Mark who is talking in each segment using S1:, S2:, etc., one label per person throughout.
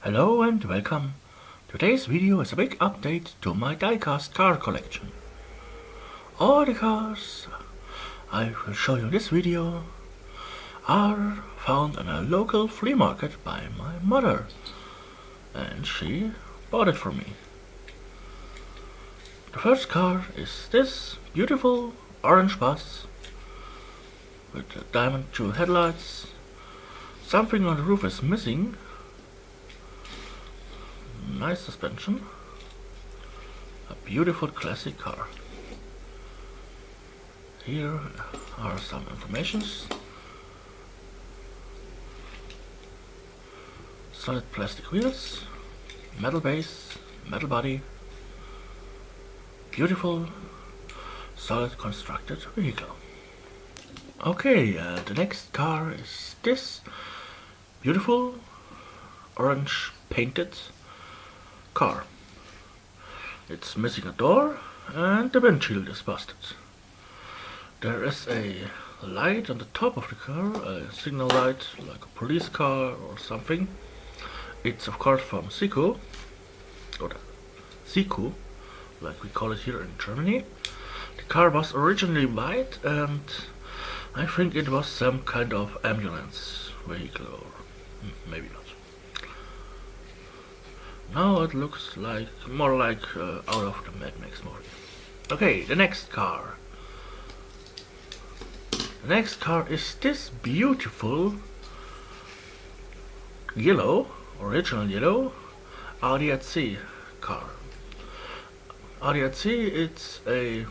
S1: Hello and welcome. Today's video is a big update to my Diecast Car Collection. All the cars I will show you in this video are found in a local flea market by my mother, and she bought it for me. The first car is this beautiful orange bus with the diamond jewel headlights. Something on the roof is missing. Nice suspension. A beautiful classic car. Here are some informations. Solid plastic wheels, metal base, metal body. Beautiful, solid constructed vehicle. Okay, the next car is this beautiful orange painted car. It's missing a door and the windshield is busted. There is a light on the top of the car, a signal light like a police car or something. It's of course from Siku, or Siku, like we call it here in Germany. The car was originally white and I think it was some kind of ambulance vehicle, or maybe not. Now it looks like more like out of the Mad Max movie. Okay, the next car. The next car is this beautiful yellow, original yellow Diecast car. Diecast, it's a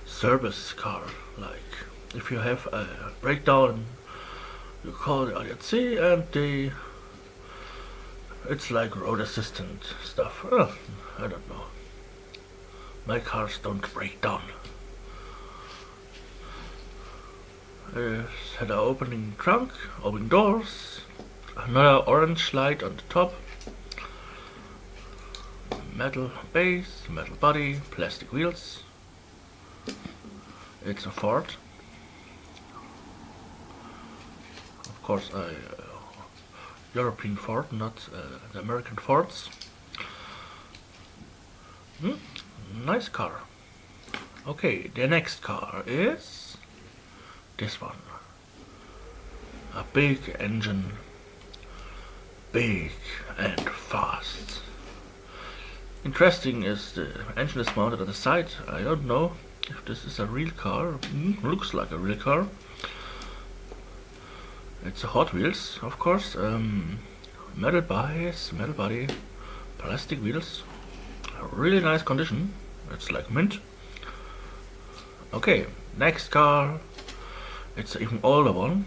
S1: service car. Like if you have a breakdown, you call it Diecast, and it's like road assistant stuff. I don't know. My cars don't break down. It had an opening trunk, open doors, another orange light on the top, metal base, metal body, plastic wheels. It's a Ford. Of course, European Ford, not the American Fords. Nice car. Okay, the next car is this one. A big engine, big and fast. Interesting is the engine is mounted on the side. I don't know if this is a real car. Looks like a real car. It's a Hot Wheels, of course. Metal base, metal body, plastic wheels. A really nice condition. It's like mint. Okay, next car. It's an even older one.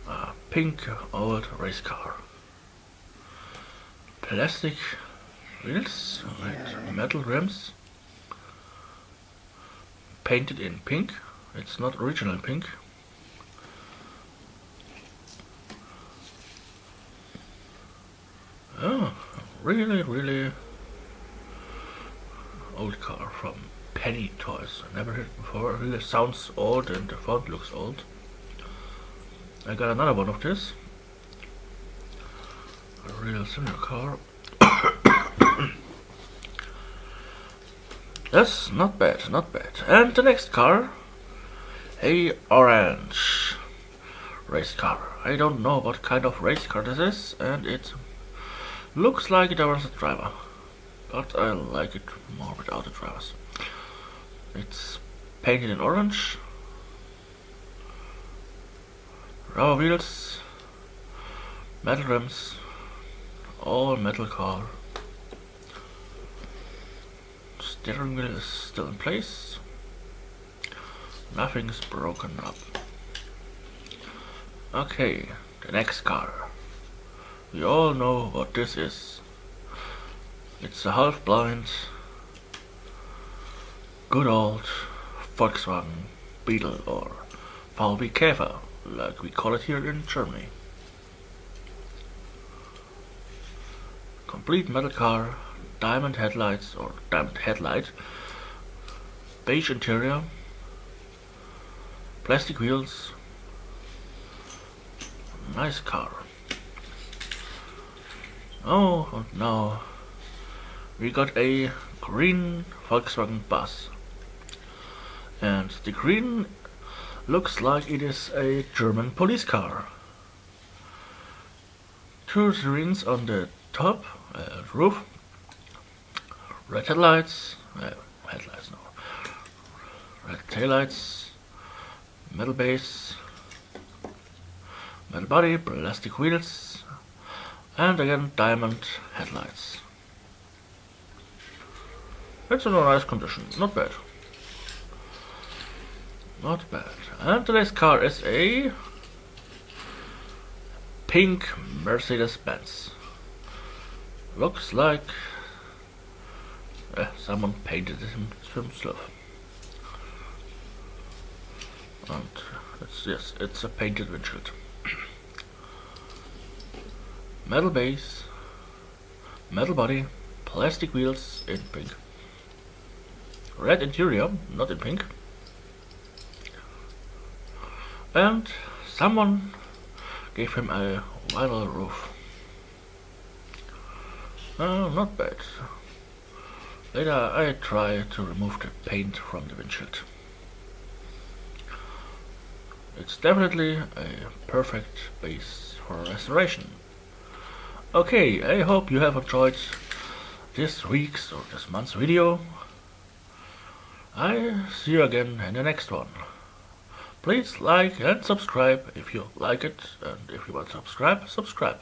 S1: A pink old race car. Plastic wheels and metal rims. Painted in pink. It's not original pink. Oh, really old car from Penny Toys. I never heard it before. It really sounds old and the font looks old. I got another one of this. A real similar car. Yes, not bad, not bad. And the next car. A orange race car. I don't know what kind of race car this is, and it looks like there was a driver, but I like it more without the drivers. It's painted in orange, rubber wheels, metal rims, all metal car. Steering wheel is still in place. Nothing's broken up. Okay, the next car. We all know what this is. It's a half-blind, good old Volkswagen Beetle, or VW Käfer, like we call it here in Germany. Complete metal car, diamond headlights or diamond headlight, beige interior, plastic wheels, Nice car. Oh, and now we got a green Volkswagen bus. And the green looks like it is a German police car. Two screens on the top, roof, red headlights, headlights no, red taillights, metal base, metal body, plastic wheels, and again diamond headlights. It's in a nice condition, not bad. Not bad. And today's car is a pink Mercedes-Benz. Looks like someone painted it himself. And it's a painted windshield. Metal base, metal body, plastic wheels in pink. Red interior, not in pink. And someone gave him a vinyl roof. Not bad. Later I try to remove the paint from the windshield. It's definitely a perfect base for restoration. Okay, I hope you have enjoyed this week's or this month's video. I see you again in the next one. Please like and subscribe if you like it, and if you want to subscribe, subscribe.